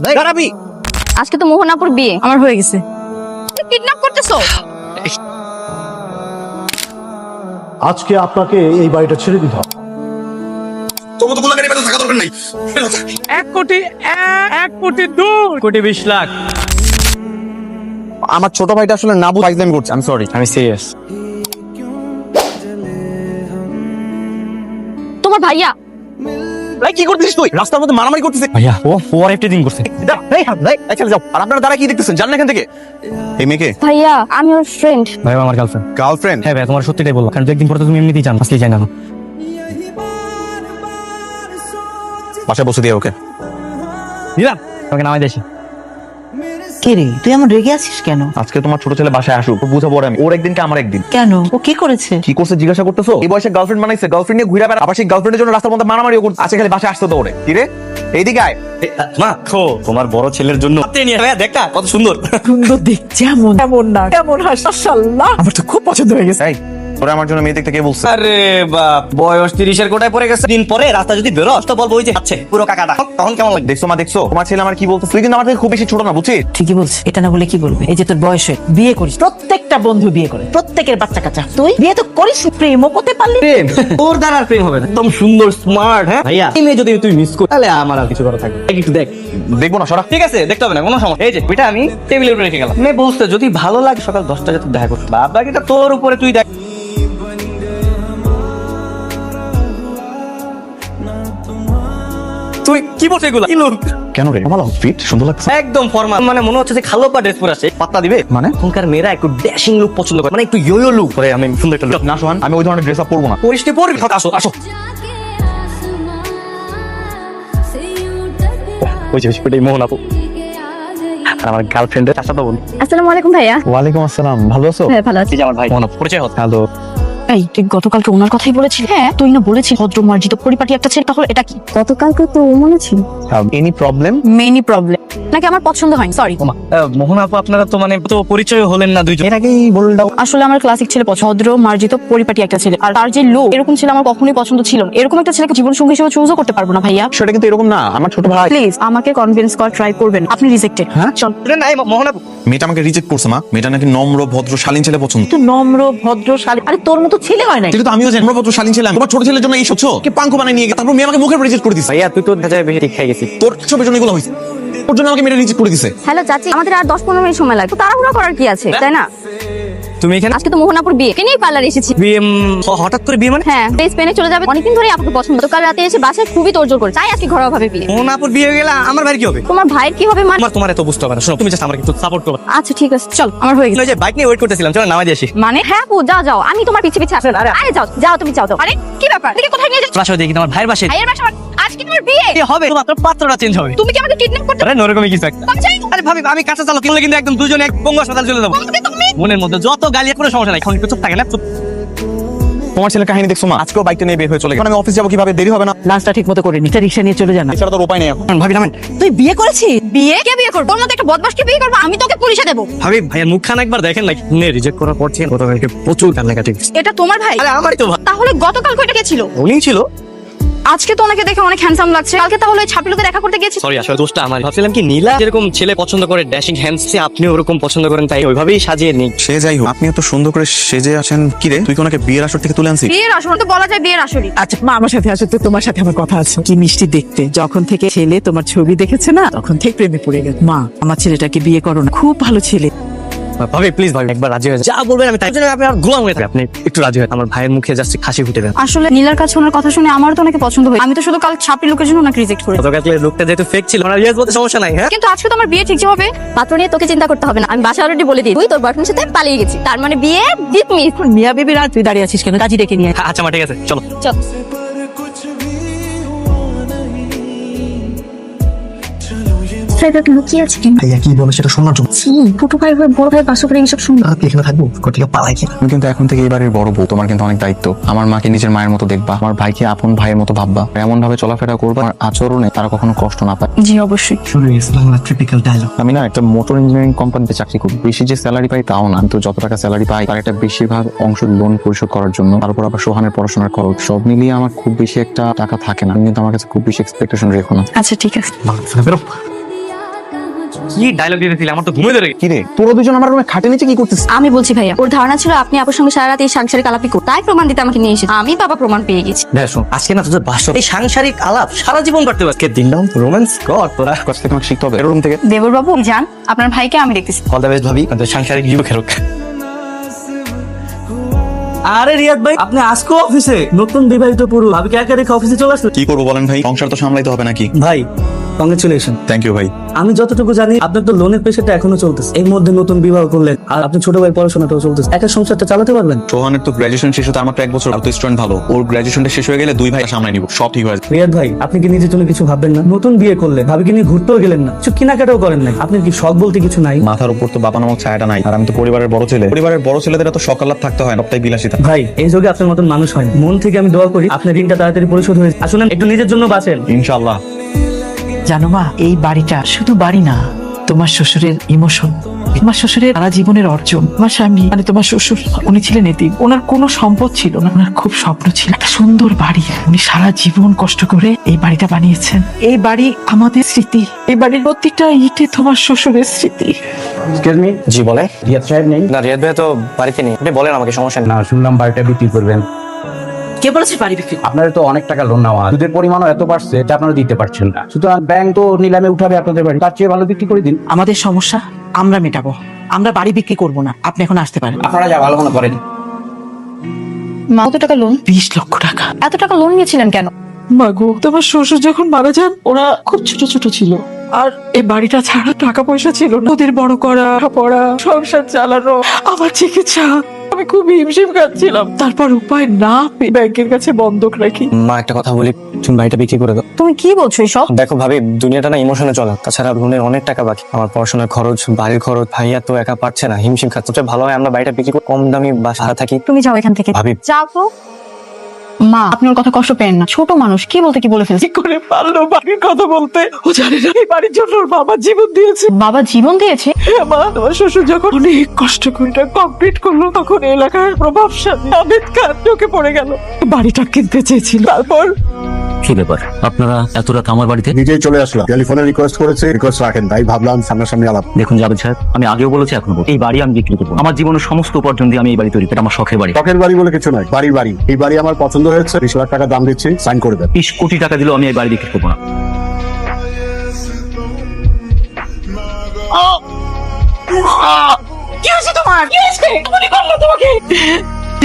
দাঁড়াবি। আজকে তো মোহনাপুর বিয়ে, আমার হয়ে গেছে। কিডন্যাপ করতেছো? আজকে আপনাকে এই বাড়িটা ছেড়ে দিতে হবে। তোমার তো গোলাগাড়ি বেঁধে থাকা দরকার নাই। 1,20,00,000 আমার ছোট ভাইটা আসলে না বুঝে ফাইজলামি করছে। আমি সরি, আমি সিরিয়াস। তোমার ভাইয়া ভাই কি করছিস তুই? রাস্তার মধ্যে মারামারি করতেছিস? ভাইয়া ও আর এভরিথিং করছে। চলে যাও। আর আপনারা দাঁড়া কি দেখতেছেন? জানেন এখান থেকে এই মেয়েকে? ভাইয়া আমি ওর ফ্রেন্ড। ভাই আমার গার্লফ্রেন্ড। গার্লফ্রেন্ড? হ্যাঁ ভাই, তোমার সত্যিটাই বললাম, কারণ 2 একদিন পরে তো তুমি এমনিতেই জানো, আজকে জানি না। বাসায় বসে দিয়ে ওকে দিলাম তোমাকে নামাই দেশে। কে রে, তুই এমন রেগে আছিস কেন? আজকে তোমার ছোট ছেলে বাসায় আসুক, বুঝাবো আমি। ওর একদিনকে আমার একদিন। কেন, ও কি করেছে? কি করছে জিজ্ঞাসা করতেছো? এই বয়সে গার্লফ্রেন্ড বানাইছে, গার্লফ্রেন্ড নিয়ে ঘুরে বেড়া। আবার সেই গার্লফ্রেন্ডের জন্য রাস্তার মধ্যে মারামারিও করছে। আজকে খালি বাসায় আসতে তো ওরে। কি রে, এইদিকে আয়। মা খো, তোমার বড় ছেলের জন্য ভাইয়া দেখা কত সুন্দর। সুন্দর দেখ, যেমন তেমন না, কেমন হাস, মাশাআল্লাহ। আমার তো খুব পছন্দ হয়ে গেছে। এই ওরা আমার জন্য মেয়ে দেখতে কে বলছে? আরে বাপ, বয়স 30-এর কোটায় পড়ে গেছে। দিন পরে রাস্তা যদি বেরোস তো বলবো ওই যে আছে পুরো কাকাটা, তখন কেমন লাগবে? দেখছো মা, দেখছো তোমার ছেলে আমার কি বলতো? তুই কিন্তু আমার থেকে খুব বেশি ছোট না, বুঝছিস? ঠিকই বলছে, এটা না বলে কি বলবে? এই যে তোর বয়সে বিয়ে করিস, প্রত্যেকটা বন্ধু বিয়ে করে, প্রত্যেকের বাচ্চা কাচ্চা। তুই বিয়ে তো করিস, প্রেমও করতে পারলি। প্রেম ওর দ্বারা আর প্রেম হবে না। একদম সুন্দর স্মার্ট। হ্যাঁ ভাইয়া, এই মেয়ে যদি তুই মিস কর তাহলে আমার আর কিছু করা থাকবে। একটু দেখ। দেখবো না, সরা। ঠিক আছে, দেখতে হবে না, কোনো সমস্যা। এই যে এটা আমি টেবিলের উপরে রেখে গেলাম। মেয়ে বলছে যদি ভালো লাগে সকাল 10টায় তুই দেখা করতে। বাবা এটা তোর উপরে, তুই দেখ। তুই কি বলছিস এগুলা? কি লোক? কেন রে? ভালো ফিট, সুন্দর লাগছে। একদম ফর্মাল, মানে মনে হচ্ছে যে খালোপা ড্রেস পরে আছে। পাত্তা দিবে মানে এখনকার মেয়েরা একটু ড্যাশিং লুক পছন্দ করে, মানে একটু ইয়ো লুক করে। আমি সুন্দর একটা look। না সোহান, আমি ওই ধরনের ড্রেস আপ পরবো না। পরিষ্কার পরবি। আসো আসো। ওই যে সেটাই মোহন আপু আর আমার গার্লফ্রেন্ডের চাচাতো বোন। আসসালামু আলাইকুম ভাইয়া। ওয়ালাইকুম আসসালাম, ভালো আছো? হ্যাঁ ভালো আছি। এই যে আমার ভাই মোহন আপু, পরিচয় হতো। হ্যালো। এই তুই গতকালকে ওনার কথাই বলেছিস? হ্যাঁ, তুই না বলেছিস ভদ্র মার্জিত পরিপাটি একটা ছেলে, তাহলে এটা কি? গতকালকে তো ও মনে ছিল। Any problem? মেনি প্রবলেম নাকি আমার পছন্দ হয়নি, সরি। মোহন আপু আপনারা তো মানে তো পরিচয় হলেন না দুইজন। এর আগেই বলে দাও। আসলে আমার ক্লাসিক ছেলে ভদ্র মার্জিত পরিপাটি একটা ছেলে, আর তার যে লোক এরকম ছিল আমার কখনোই পছন্দ ছিল না। এরকম একটা ছেলেকে জীবন সঙ্গী হিসেবে চুজও করতে পারবো না ভাইয়া। সেটা কিন্তু এরকম না, আমার ছোট ভাই। প্লিজ আমাকে কনভিন্স কর, ট্রাই করবেন। আপনি রিজেক্টেড। হ্যাঁ? চল। নাই মোহন আপু, মেয়েটা আমাকে রিজেক্ট করছে মা। মেয়েটা নাকি নম্র ভদ্র শালীন ছেলে পছন্দ। তুই নম্র ভদ্র শালী, আরে তোর মতো ছেলে হয় না। সেটা তো আমিও জানি, নম্র ভদ্র শালীন ছেলে। তোমার ছোট ছেলের জন্য এই সচ্ছ কে পাঙ্কু বানায় নিয়ে গেছে, তারপর মেয়ে আমাকে মুখের রিজেক্ট করে দিছে। ভাইয়া তুই তো দেখা যায় বেশি ঠিক খাই গেছিস। তোর সবের জন্য এগুলো হয়েছে। ওর জন্য আমাকে মেয়েটা রিজেক্ট করে দিছে। হ্যালো চাচি, আমাদের আর 10-15 মিনিট সময় লাগবে। তাড়াহুড়া করার কি আছে, তাই না? তুমি এখানে আজকে তো মোহনাপুর বিয়ে, কেনেই পার্লার এসেছি। বিয়ে হঠাৎ করে বিয়ে মানে? হ্যাঁ, স্পেনে চলে যাবে। অনেকদিন ধরে আপুকে পছন্দ। কাল রাতে এসে বাসায় খুবই তোড়জোড় করে, তাই আজকে ঘরোয়া ভাবে বিয়ে। মোহন আপুর বিয়ে হয়ে গেলে আমার ভাই কি হবে? তোমার ভাইয়ের কি হবে মানে? তোমার এত বুঝতে হবে না। শোনো, তুমি জাস্ট আমাকে একটু সাপোর্ট করো। আচ্ছা ঠিক আছে, চল, আমার হয়ে গেছে। ওই যে বাইক নিয়ে ওয়েট করতেছিলাম, চলো নামাই দিয়ে আসি। মানে হ্যাঁ আপু, যাও যাও, আমি তোমার পিছে পিছে আসি। আরে, আরে যাও যাও, তুমি যাও যাও। আরে কি ব্যাপার, তুমি কোথায় নিয়ে যাচ্ছ? ফ্লাশ হয়ে দেখি তোমার ভাইয়ের বাসায় ভাইয়ের বাসা? আজকে তোমার বিয়ে? বিয়ে হবে, মাত্র পাত্রটা চেঞ্জ হবে। তুমি কি আমাকে কিডন্যাপ করতে? আরে নরকমই কিছু একটা। আমি চাই। আরে ভাবি, আমি কাঁচা চালক কিনলে কিন্তু একদম দুজনে এক পঙ্গু হাসপাতাল চলে যাবো। আমাকে তুমি মনের মধ্যে যত গালি, কোনো সমস্যা নাই। এখন একটু চুপ থাকে না, চুপ। তোমার ছেলের কাহিনী দেখছো মা? আজকেও বাইকটা নিয়ে বের হয়ে চলে গেছে। এখন আমি অফিস যাবো কিভাবে? দেরি হবে না? লাঞ্চটা ঠিক মতো করে নি, রিক্সা নিয়ে চলে জানা। এছাড়া তোর উপায় নেই এখন। ভাবি নামেন। তুই বিয়ে করেছিস? বিয়ে কে বিয়ে করবো? ওর মতো একটা বদমাশকে বিয়ে করবো? আমি তোকে পুলিশে দেবো। ভাবি ভাইয়ের মুখখানা একবার দেখেন না, রিজেক্ট করার পর থেকে গতকালকে প্রচুর কান্নাকাটি। এটা তোমার ভাই? আরে আমারই তো ভাই। তাহলে গতকাল কয়টা কে ছিল? উনিই ছিল। আজকে তো ওনাকে দেখে অনেক হ্যান্ডসাম লাগছে। কালকে তাহলে ওই ছাপিলুকে দেখা করতে গেছি। সরি, আসলে দোষটা আমার। ভাবছিলাম কি নীলা যেরকম ছেলে পছন্দ করে ড্যাশিং হ্যান্ডস, আপনি ওরকম পছন্দ করেন, তাই ওইভাবেই সাজিয়ে নিই। সে যাই হোক, আপনি এত সুন্দর করে সেজে আছেন। কি রে, তুই কি ওনাকে বিয়ের আসর থেকে তুলে আনছিস? বিয়ের আসর তো বলা যায়, বিয়ের আসরই। আচ্ছা মা, আমার সাথে আসো তো, তোমার সাথে আমার কথা আছে। কি মিষ্টি দেখতে, যখন থেকে ছেলে তোমার ছবি দেখেছে না, তখন থেকে প্রেমে পড়ে গেছে। মা, আমার ছেলেটাকে বিয়ে করো না, খুব ভালো ছেলে। ভাবি প্লিজ, ভাবি একবার রাজি হয়ে যান। যা বলবেন আমি তাই। আপনি আর গোলাম হয়ে থাকেন। আপনি একটু রাজি হয়ে আমার ভাইয়ের মুখে জাস্ট হাসি ফুটে দেন। আসলে নীলার কাছে ওনার কথা শুনে আমারও তো অনেকে পছন্দ হয়। আমি তো শুধু কাল ছাপিলুকের জন্য ওনাকে রিজেক্ট করি। গতকালকে লোকটা যেহেতু ফেক ছিল, ওনার রিয়াজ বলতে সমস্যা নাই। হ্যাঁ, কিন্তু আজকে তো আমার বিয়ে ঠিক যে হবে। পাত্র নিয়ে তোকে চিন্তা করতে হবে না, আমি বাসা অলরেডি বলে দিই তুই তোর বয়ফ্রেন্ডের সাথে পালিয়ে গেছি, তার মানে বিয়ে ডিসমিস। মিয়া বেবির আর তুই দাঁড়িয়ে আছিস কেন? কাজী ডেকে নিয়ে আয়। আচ্ছা মা, ঠিক আছে, চলো। চল। লুকিয়ে আছে কেন? ভাইয়া কি বলে সেটা শোনার জন্য ছোট ভাই হয়ে বড় ভাই বাসা করে এইসব শুনবো? কি এখানে থাকবো? কোটিকে পালাই কি? তুমি কিন্তু এখন থেকে এবারের বড় বউ, তোমার কিন্তু অনেক দায়িত্ব। আমার মাকে নিজের মায়ের মতো দেখবা, আমার ভাইকে আপন ভাইয়ের মতো ভাববা, এমন ভাবে চলাফেরা করবা আমার আচরণে তারা কখনো কষ্ট না পায়। জি অবশ্যই। শুরু হয়েছে বাংলা ট্রিপিক্যাল ডায়লগ। আমি না একটা মোটর ইঞ্জিনিয়ারিং কোম্পানিতে চাকরি করি। বেশি যে স্যালারি পাই তাও না, কিন্তু যত টাকা স্যালারি পাই তার একটা বেশিরভাগ অংশ লোন পরিশোধ করার জন্য, তারপর আবার সোহানের পড়াশোনার খরচ, সব মিলিয়ে আমার খুব বেশি একটা টাকা থাকে না। কিন্তু আমার কাছে খুব বেশি এক্সপেকটেশন রেখো না। আচ্ছা ঠিক আছে। বেরো। কি ডায়লগ দিতেছিলি, আমার তো ঘুমে ধরে কি রে তোরা দুজন আমার রুমে খাটে নিচে কি করতেছিস? আমি বলছি ভাইয়া, ওর ধারণা ছিল আপনি আপুর সঙ্গে সারা রাত এই সাংসারিক আলাপই করতে, তাই প্রমাণ দিতে আমাকে নিয়ে এসেছে। আমি বাবা প্রমাণ পেয়ে গেছি। দেখ শোন, আজকে না তোদের বাসর, এই সাংসারিক আলাপ সারা জীবন করতে পারবে। আজকে দিনটা রোম্যান্স কর তোরা। কাছ থেকে আমাকে শিখতে হবে রুম থেকে। দেবর বাবু যান, আপনার ভাইকে আমি দেখতেছি। অল দ্য বেস্ট ভাবি, আমাদের সাংসারিক জীবন খেরক। আরে রিয়াদ ভাই, আপনি আজকে অফিসে? নতুন বিবাহিত পুরুষ ভাবিকে একা রেখে অফিসে চলে আসলো? কি করবো বলেন ভাই, সংসার তো সামলাইতে হবে নাকি? ভাই কংগ্রেচুলেশন। থ্যাংক ইউ ভাই। আমি যতটুকু জানি আপনার তো লোনের প্রেশারটা এখনো চলতেছে, এর মধ্যে নতুন বিবাহ করলেন আর আপনি ছোট ভাই পড়াশোনাটাও চলতেছে, একটা সংসারটা চালাতে পারবেন? সোহানের তো গ্রাজুয়েশন শেষ হতে আমার তো 1 বছর, আর তো স্টুডেন্ট ভালো, ওর গ্রাজুয়েশনটা শেষ হয়ে গেলে 2 ভাই সামলাই নিব, সব ঠিক হয়ে যাবে। রিয়াদ ভাই, আপনি কি নিজের জন্য কিছু ভাববেন না? নতুন বিয়ে করলেন, ভাবিকে নিয়ে ঘুরতেও গেলেন না, কিছু কেনাকাটাও করেন নাই, আপনার কি শখ বলতে কিছু নাই? মাথার উপর তো বাবা নামক ছায়াটা নাই, আর আমি তো পরিবারের বড় ছেলে। পরিবারের বড় ছেলেদের তো সকাল রাত থাকতে হয়, সবটাই বিলাসিতা। ভাই এই যুগে আপনার মতন মানুষ হয় না। মন থেকে আমি দোয়া করি আপনার ঋণটা তাড়াতাড়ি পরিশোধ হয়ে যায়। আসলে একটু নিজের জন্য বাঁচেন। ইনশাআল্লাহ। জানো মা, এই বাড়িটা শুধু বাড়ি না, তোমার শ্বশুরের ইমোশন, তোমার শ্বশুরের সারা জীবনের অর্জন। তোমার স্বামী মানে তোমার শ্বশুর, উনি ছিলেন এতিম, ওনার কোনো সম্পদ ছিল না, ওনার খুব স্বপ্ন ছিল একটা সুন্দর বাড়ি। উনি সারা জীবন কষ্ট করে এই বাড়িটা বানিয়েছেন। এই বাড়ি আমাদের স্মৃতি, এই বাড়ির প্রত্যেকটা ইটে তোমার শ্বশুরের স্মৃতি। এক্সকিউজ মি, জি বলে। রিয়াদ সাহেব নেই? না, রিয়াদ ভাই তো বাড়িতে নেই। আপনি বলেন আমাকে, সমস্যা নেই। না, শুনলাম বাড়িটা বিক্রি করবেন। কে বলেছে বাড়ি বিক্রি? আপনার তো অনেক টাকা লোন নেওয়া, সুদের পরিমাণও এত বাড়ছে এটা আপনারা দিতে পারছেন না, সুতরাং ব্যাংক তো নিলামে উঠাবে আপনাদের বাড়ি, তার চেয়ে ভালো বিক্রি করে দিন। আমাদের সমস্যা আমরা মেটাবো, আমরা বাড়ি বিক্রি করব না। আপনি এখন আসতে পারেন। আপনারা যা ভালো মনে করেন। মা, কত টাকা লোন? 20 লক্ষ টাকা। এত টাকা লোন নিয়েছিলেন কেন? মাগো, তোমার শ্বশুর যখন মারা যান ওরা খুব ছোট ছোট ছিল, আর এই বাড়িটা ছাড়া টাকা পয়সা ছিল না। ওদের বড় করা, পড়া, সংসার চালানো, আমার চিকিৎসা, আমি খুব হিমশিম খাচ্ছিলাম। তারপর উপায় না পেয়ে ব্যাংকের কাছে বন্ধক রাখি। মা একটা কথা বলি, তুমি বাড়িটা বিক্রি করে দাও। তুমি কি বলছো এসব? দেখো ভাবি, দুনিয়াটা না ইমোশনে চলে, তাছাড়া লোনের অনেক টাকা বাকি, আমার পড়াশোনার খরচ, বাড়ির খরচ, ভাইয়া তো একা পারছে না, হিমশিম খাচ্ছে। সবচেয়ে ভালো হয় আমরা বাড়িটা বিক্রি করে কম দামি বাসা থাকি। তুমি যাও এখান থেকে। ভাবি যাও তো। মা, আপনি ওর কথা কষ্ট পেন না, ছোট মানুষ, কি বলতে কি বলে ফেলছে। কি করে পারলো বাড়ির কথা বলতে? ও জানে না এই বাড়ির জন্য ওর বাবা জীবন দিয়েছে। বাবা জীবন দিয়েছে? হ্যাঁ মা, তোমার শ্বশুর যখন অনেক কষ্ট করে কমপ্লিট করলো, তখন এলাকার প্রভাবশালী আবেদ খান চোখে পড়ে গেল, বাড়িটা কিনতে চেয়েছিল। তারপর কি ব্যাপার, আপনারা এত রাত আমার বাড়িতে? নিজেই চলে আসলাম, টেলিফোনে রিকোয়েস্ট করেছে, রিকোয়েস্ট রাখেন, তাই ভাবলাম সামনাসামনি আলাপ। দেখুন জাভেদ সাহেব, আমি আগেও বলেছি এখন বলছি, এই বাড়ি আমি বিক্রি করবো। আমার জীবনের সমস্ত উপার্জন দিয়ে আমি এই বাড়ি তৈরি, এটা আমার শখের বাড়ি। শখের বাড়ি বলে কিছু নাই, বাড়ির বাড়ি। এই বাড়ি আমার পছন্দ হয়েছে, 20 লাখ টাকা দাম দিচ্ছি, সাইন করে দেন। 20 কোটি টাকা দিলেও আমি এই বাড়ি বিক্রি করবো না। কি হয়েছে তোমার? কি হয়েছে? মনে করলো তোমাকে?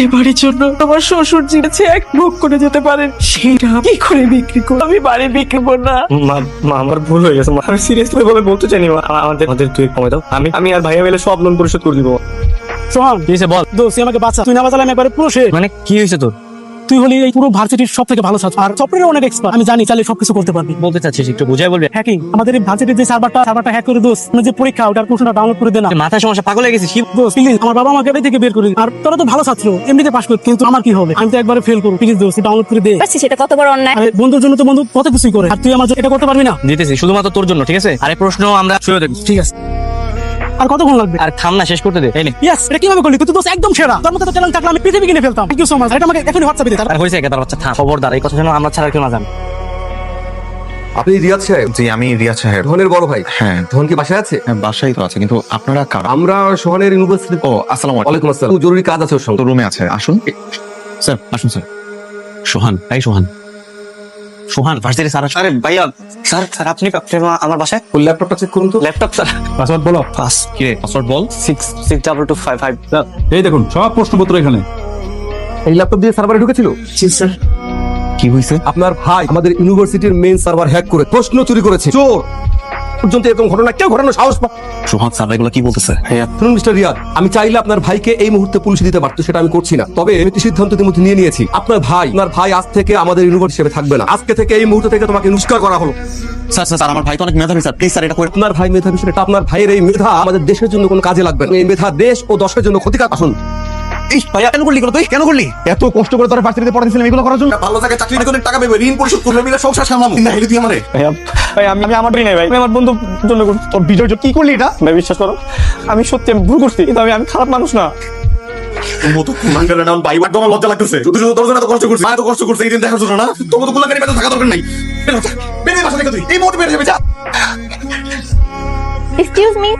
এ বাড়ির জন্য তোমার শ্বশুর জিনেছে এক ভোগ করে যেতে পারেন, সেটা কি করে বিক্রি করবো? আমি বাড়ি বিক্রি করবো না। মা আমার ভুল হয়ে গেছে, আমি সিরিয়াসলি বলে বলতে চাইনি। আমাদের তুই কমে দাও, আমি আর ভাইয়া মিলে সব লোন পরিশোধ করে দিব। সোহান, কি হয়েছে বল। দোস্ত আমাকে বাঁচা, তুই না বাঁচালে আমি একবারে পুরো শেষ। মানে কি হয়েছে তোর? তুই হলি এই পুরো ভার্সিটির সব থেকে ভালো ছাত্র, আর সফটওয়্যারে অনেক এক্সপার্ট। আমি জানি চাইলে সবকিছু করতে পারবি। বলতে চাচ্ছিস একটু বুঝাই বলবে? হ্যাকিং, আমাদের এই ভার্সিটির যে সার্ভারটা হ্যাক করে দোস্ত, মানে যে পরীক্ষা ওটার প্রশ্নটা ডাউনলোড করে দে না। মাথা সমস্যা, পাগল হয়ে গেছিস কি? দোস্ত প্লিজ, আমার বাবা আমাকে এটাই থেকে বের করে দিন। আর তোরা তো ভালো ছাত্র, এমনিতে পাস কর, কিন্তু আমার কি হবে? আমি তো একবারে ফেল করবো। প্লিজ দোস্ত ডাউনলোড করে দে। সেটা কত বড় অন্যায়। আরে বন্ধুর জন্য তো বন্ধু কত কিছুই করে, আর তুই আমার জন্য এটা করতে পারবি না? দিতেছি শুধুমাত্র তোর জন্য, ঠিক আছে? আরে প্রশ্ন আমরা শুরু দেখব। ঠিক আছে, আর কতক্ষণ লাগবে? আর থাম না, শেষ করতে দে। এই নে। ইয়েস, এটা কিভাবে করলি? তুই তো দোস্ত একদম সেরা, তোর মতো ট্যালেন্ট থাকলে আমি পৃথিবী কিনে ফেলতাম। Thank you so much. এটা আমাকে এখনই হোয়াটসঅ্যাপে দে। আর হয়েছে কেদার বাচ্চা, থাম। খবরদার, এই কথা যেন আমরা ছাড়া কেউ না জানে। আপনি রিয়াদ সাহেব? জি আমি রিয়াদ সাহেব। ধনের বড় ভাই? হ্যাঁ। ধন কি বাসায় আছে? হ্যাঁ, বাসায় তো আছে, কিন্তু আপনারা কারা? আমরা সোহানের ইউনিভার্সিটি। ও আসসালামু আলাইকুম। ওয়ালাইকুম আসসালাম, জরুরি কাজ আছে ওর সঙ্গে। তো রুমে আছে, আসুন স্যার, আসুন স্যার। সোহান, এই সোহান, সোহান ভার্সিটি স্যার। আরে ভাইয়া, স্যার আপনি আমার বাসায়? ওর ল্যাপটপটা চেক করুন তো। Laptop sir. পাসওয়ার্ড বলো। পাস কি রে পাসওয়ার্ড বল। 66255। এই দেখুন সব প্রশ্নপত্র এখানে। এই ল্যাপটপ দিয়ে সার্ভারে ঢুকেছিল? জি স্যার। কি হয়েছে? আপনার ভাই আমাদের ইউনিভার্সিটির মেইন সার্ভার হ্যাক করে প্রশ্ন চুরি করেছে। চোর পর্যন্ত এরকম ঘটনা কেউ ঘটানোর সাহস পায়? সোহান স্যার এগুলো কি বলতেছে? শুনুন মিস্টার রিয়াদ, আমি চাইলে আপনার ভাইকে এই মুহূর্তে পুলিশে দিতে পারতো, সেটা আমি করছি না। তবে আমি একটি সিদ্ধান্ত ইতিমধ্যে নিয়ে নিয়েছি। আপনার ভাই আজ থেকে আমাদের ইউনিভার্সিটি হিসেবে থাকবে না। আজকে থেকে এই মুহূর্ত থেকে তোমাকে নমস্কার করা হলো। স্যার স্যার আমার ভাই তো অনেক মেধাবী স্যার, প্লিজ স্যার এটা করে। আপনার ভাই মেধাবী, সেটা আপনার ভাইয়ের এই মেধা আমাদের দেশের জন্য কোনো কাজে লাগবে না। এই মেধা দেশ ও দশের জন্য ক্ষতিকার। আসুন। ভাইয়া কেন করলি তুই? কেন করলি? এত কষ্ট করে তোরা ভার্সিটিতে পড়াতেছিলাম এগুলো করার জন্য? ভালো জায়গায় চাকরি করে টাকা পাবে, ঋণ পরিশোধ করলে মিলে সংসার সামলাবো না। হেলি তুই আমারে। ভাই আমি আমার নাই ভাই, আমি আমার বন্ধু জন্য করছি। তোর বিজয় কি করলি এটা? ভাই বিশ্বাস করো, আমি সত্যি আমি ভুল করছি, কিন্তু আমি খারাপ মানুষ না। মতো কুলাঙ্গারের নাম বাইবার তোমার লজ্জা লাগতেছে। শুধু শুধু তোর জন্য এত কষ্ট করছিস, এত কষ্ট করছিস এই দিন দেখার জন্য না? তোর মতো কুলাঙ্গারি বেতন থাকা দরকার নাই। বের হ, বের হয়ে বাসা থেকে তুই এই মুহূর্তে বের হয়ে যা। এক্সকিউজ মি,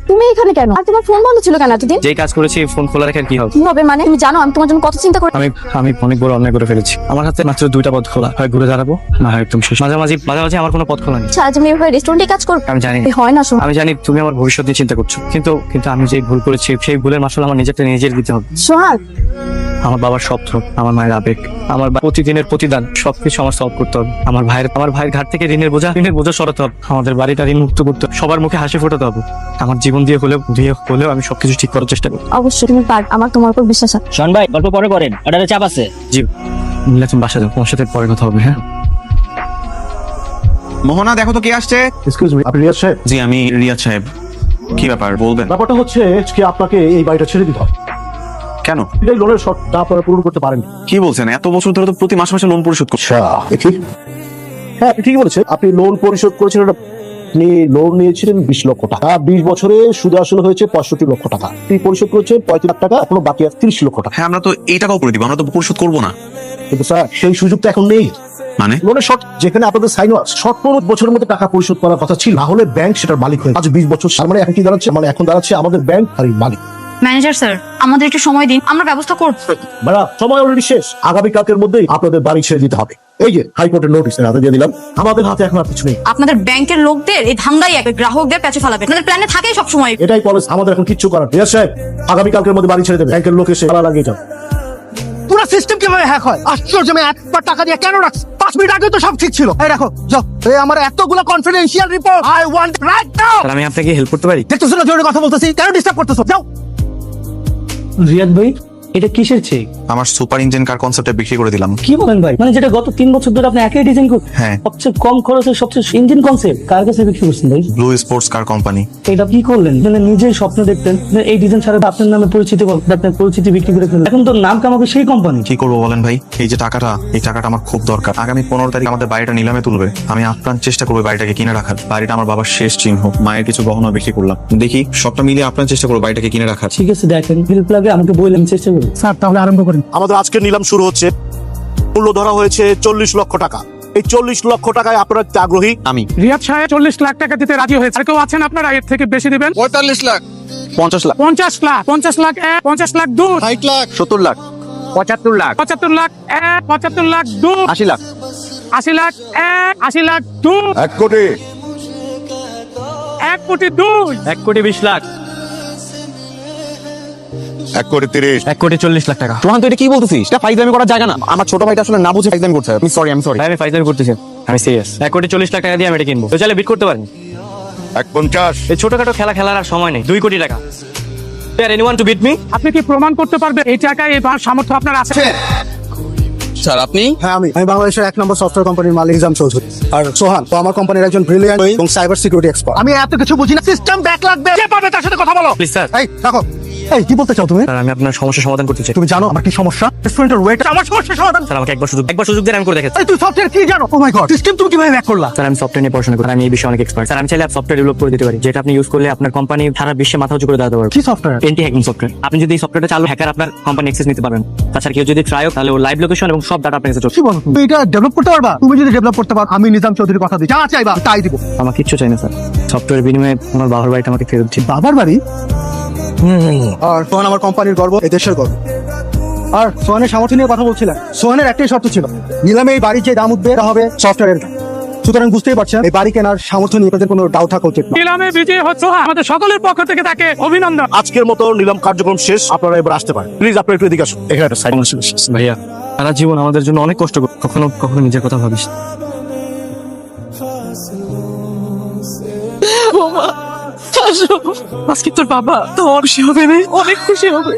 তুমি এখানে কেন? আর তোমার ফোন বন্ধ ছিল কেন এতদিন? যেই কাজ করেছি ফোন খোলা রেখে আর কি হবে? কি হবে মানে? তুমি জানো আমি তোমার জন্য কত চিন্তা করি। আমি অনেক বড় অন্যায় করে ফেলেছি। আমার হাতে মাত্র দুইটা পথ খোলা, হয় ঘুরে দাঁড়াবো না হয় একদম শেষ। মাঝামাঝি আমার কোনো পথ খোলা নেই। আজ আমি এভাবে রেস্টুরেন্টে কাজ করবো? আমি জানি, হয় না শোন। আমি জানি তুমি আমার ভবিষ্যৎ নিয়ে চিন্তা করছো, কিন্তু আমি যে ভুল করেছি সেই ভুলের মাসুল আমার নিজের দিতে হবে। সোহান, আমার বাবার স্বপ্ন, আমার মায়ের আবেগ, আমার প্রতিদিনের প্রতিদান সবকিছু আমার সলভ করতে হবে। আমার ভাইয়ের ঘাট থেকে ঋণের বোঝা সরাতে হবে। আমাদের বাড়িটা ঋণ মুক্ত করতে হবে। সবার মুখে হাসি ফোটাতে হবে। আমার জীবন দিয়ে হলেও আমি সবকিছু ঠিক করার চেষ্টা করবো। অবশ্যই তুমি পার, আমার তোমার উপর বিশ্বাস আছে। শোন ভাই, গল্প পরে করেন, অর্ডারে চাপ আছে। জি মিলা, তুমি বাসা যাও, তোমার সাথে পরে কথা হবে। হ্যাঁ মোহনা, দেখো তো কে আসছে। এক্সকিউজ মি, আপনি রিয়াজ সাহেব? জি আমি রিয়াজ সাহেব। কি ব্যাপার বলবেন? ব্যাপারটা হচ্ছে কি আপনাকে এই বাড়িটা ছেড়ে দিতে হবে। কেন? এটাই লোনের শর্তটা আপনারা পূরণ করতে পারেন। কি বলছেন? এত বছর ধরে তো প্রতি মাসে লোন পরিশোধ করছি। দেখি, হ্যাঁ আপনি ঠিকই বলেছেন। আপনি লোন পরিশোধ করেছেন, আপনি লোন নিয়েছিলেন 20 লক্ষ টাকা। 20 বছরে সুদ আসলে হয়েছে 65 লক্ষ টাকা। আপনি পরিশোধ করেছেন 35 লাখ টাকা, এখনো বাকি আছে 30 লক্ষ টাকা। হ্যাঁ, আমরা তো এই টাকাও করে দিব, আমরা তো পরিশোধ করবো না। কিন্তু স্যার সেই সুযোগটা এখন নেই। মানে? লোনের শর্ত যেখানে আপনাদের সাইন আছে, শর্ত 15 বছরের মধ্যে টাকা পরিশোধ করার কথা ছিল, না হলে ব্যাংক সেটার মালিক হয়ে আজ 20 বছর। তার মানে এখন কি দাঁড়াচ্ছে? মানে এখন দাঁড়াচ্ছে আমাদের ব্যাংক আর এই মালিক। ম্যানেজার স্যার, আমাদের একটু সময় দিন, আমরা ব্যবস্থা করব। ভাড়া সময় অলরেডি শেষ। আগামী কালকের মধ্যেই আপনাদের বাড়ি ছেড়ে দিতে হবে। এই যে হাইকোর্টের নোটিশ হাতে দিয়ে দিলাম। আমাদের হাতে এখন আর কিছু নেই। আপনাদের ব্যাংকের লোকদের এই ধান্দাই এক গ্রাহকদের প্যাচে ফেলাবে। আপনাদের প্ল্যানে থাকে সব সময়। এটাই পলিসি, আমাদের এখন কিচ্ছু করার নেই। সাহেব, আগামী কালকের মধ্যে বাড়ি ছেড়ে দেবে। ব্যাংকের লোক এসে তালা লাগিয়ে যাবে। পুরো সিস্টেম কিভাবে হ্যাক হয়? আশ্চর্য, আমি একবার টাকা দিয়ে কেন রাখছি? 5 মিনিট আগে তো সব ঠিক ছিল। এই দেখো, যাও, এই আমার এতগুলো confidential report I want right now. Sir, আমি আপনাকে হেল্প করতে পারি? দেখতেছো না জোরে কথা বলতেছি, কেন ডিস্টার্ব করতেছো? যাও। রিয়াদ ভাই, এটা কিসের চেক? আমার সুপার ইঞ্জিন কার কনসেপ্টে বিক্রি করে দিলাম। কি বলেন ভাই? মানে যেটা গত 3 বছর ধরে আপনি একই ডিজাইন করছেন? হ্যাঁ। সবচেয়ে কম খরচে সবচেয়ে ইঞ্জিন কনসেপ্ট কার কাছে বিক্রি করছেন ভাই? Blue sports car company. এটা কি করলেন? মানে নিজেই স্বপ্ন দেখতেন এই ডিজাইন ছাড়া আপনার নামে পরিচিতি আপনার পরিচিতি বিক্রি করে ফেললেন। এখন তো নাম কামাবে সেই কোম্পানি। কি করবো বলেন ভাই? এই টাকাটা আমার খুব দরকার। আগামী 15 তারিখ আমাদের বাড়িটা নিলামে তুলবে। আমি আপ্রাণ চেষ্টা করবো বাড়িটাকে কিনে রাখার। বাড়িটা আমার বাবার শেষ চিহ্ন। মায়ের কিছু গহনা বিক্রি করলাম। দেখি সবটা মিলিয়ে আপ্রাণ চেষ্টা করবো বাড়িটাকে কিনে রাখার। ঠিক আছে, দেখেন হেল্প লাগে আমাকে বললেন, চেষ্টা করুন। স্যার তাহলে আরম্ভ করেন। আমাদের আজকের নিলাম শুরু হচ্ছে। মূল্য ধরা হয়েছে 40 লক্ষ টাকা। এই 40 লক্ষ টাকায় আপনারা কি আগ্রহী? আমি রিয়াদ সাহেব 40 লাখ টাকা দিতে রাজি হয়েছে। আর কেউ আছেন আপনারা এর থেকে বেশি দিবেন? 45 লাখ, 50 লাখ, 50 লাখ, 50 লাখ 1, 50 লাখ 2, 60 লাখ, 70 লাখ, 75 লাখ, 75 লাখ 1, 75 লাখ 2, 80 লাখ, 80 লাখ 1, 80 লাখ 2, 1 কোটি, 1 কোটি 2, 1 কোটি 20 লাখ, 1 কোটি 30, 1 কোটি 40 লাখ টাকা। রোহান, তুই এটা কি বলতেছিস? এটা ফাইজলামি করার জায়গা না। আমার ছোট ভাইটা আসলে না বুঝে ফাইজলামি করছে। আমি সরি। ভাই, আমি ফাইজলামি করতেছি, আমি সিরিয়াস। 1 কোটি 40 লাখ টাকা দিয়ে আমি এটা কিনবো। তো চাইলে বিট করতে পারেন। 150, এই ছোটখাটো খেলার আর সময় নেই। 2 কোটি টাকা। Anyone to beat me? আপনি কি প্রমাণ করতে পারবেন এই টাকায় এই সামর্থ্য আপনার আছে? স্যার আপনি? হ্যাঁ, আমি বাংলাদেশের 1 নম্বর সফটওয়্যার কোম্পানির মালিক হিজাম চৌধুরী। আর সোহান তো আমার কোম্পানির একজন ব্রিলিয়ান্ট এবং সাইবার সিকিউরিটি এক্সপার্ট। আমি এত কিছু বুঝি না। সিস্টেম ব্যাক লাগবে, কে পাবে তার সাথে কথা বলো। Please sir. এই দেখো, এই কি বলতে চাও তুমি? স্যার, আমি আপনার সমস্যার সমাধান করতে চাই। তুমি জানো আমার কি সমস্যা? রেস্টুরেন্টের ওয়েটার আমার সমস্যা সমাধান। স্যার, আমাকে একবার সুযোগ দেন, আমি করে দেখাচ্ছি। এই তুই সফটওয়্যার কি জানো? ও মাই গড, সিস্টেম তুমি কিভাবে হ্যাক করলা? স্যার, আমি সফটওয়্যার নিয়ে পড়াশোনা করি। আমি এই বিষয়ে অনেক এক্সপার্ট। স্যার, আমি চাইলে সফটওয়্যার ডেভেলপ করে দিতে পারি, যেটা আপনি ইউজ করলে আপনার কোম্পানি সারা বিশ্বে মাথা উঁচু করে দাঁড়াতে পারবে। কি সফটওয়্যার? Anti hacking software. আপনি যদি এই সফটওয়্যারটা চালু, হ্যাকার আপনার কোম্পানি অ্যাক্সেস নিতে পারবেন। তাছাড়া কেউ যদি ট্রাই হোক, তাহলে ও লাইভ লোকেশন এবং সব ডাটা আপনার কাছে চলে। কি বলো? তুমি এটা ডেভেলপ করতে পারবা? তুমি যদি ডেভেলপ করতে পারো, আমি নিজাম চৌধুরীর কথা দিই, যা চাইবা তাই দিব। আমার কিচ্ছু চাই না স্যার। সফটওয়্যার বিনিময়ে আমার বাবার বাড়িটা আমাকে ফেরত দিন। বাবার বাড়ি? আর সোহান আমার কোম্পানির গর্ব, এই দেশের গর্ব। আর সোহানের সামর্থ্য নিয়ে কথা বলছিলেন। সোহানের একটাই শর্ত ছিল, নিলামে এই বাড়ির যে দাম উঠবে তা হবে সফটওয়্যারের। সুতরাং বুঝতেই পারছেন এই বাড়ি কেনার সামর্থ্য নিয়ে তাদের কোনো ডাউট থাকা উচিত না। নিলামে বিজয়ী হচ্ছে আমাদের সকলের পক্ষ থেকে তাকে অভিনন্দন। আজকের মতো নিলাম কার্যক্রম শেষ। আপনারা এবার আসতে পারেন। প্লিজ আপনারা একটু এদিকে আসুন। এখানে একটা সাইন। ভাইয়া, সারা জীবন আমাদের জন্য অনেক কষ্ট করি, কখনো নিজের কথা ভাবিস না। আজকে তোর বাবা তো খুশি হবে, অনেক খুশি হবে।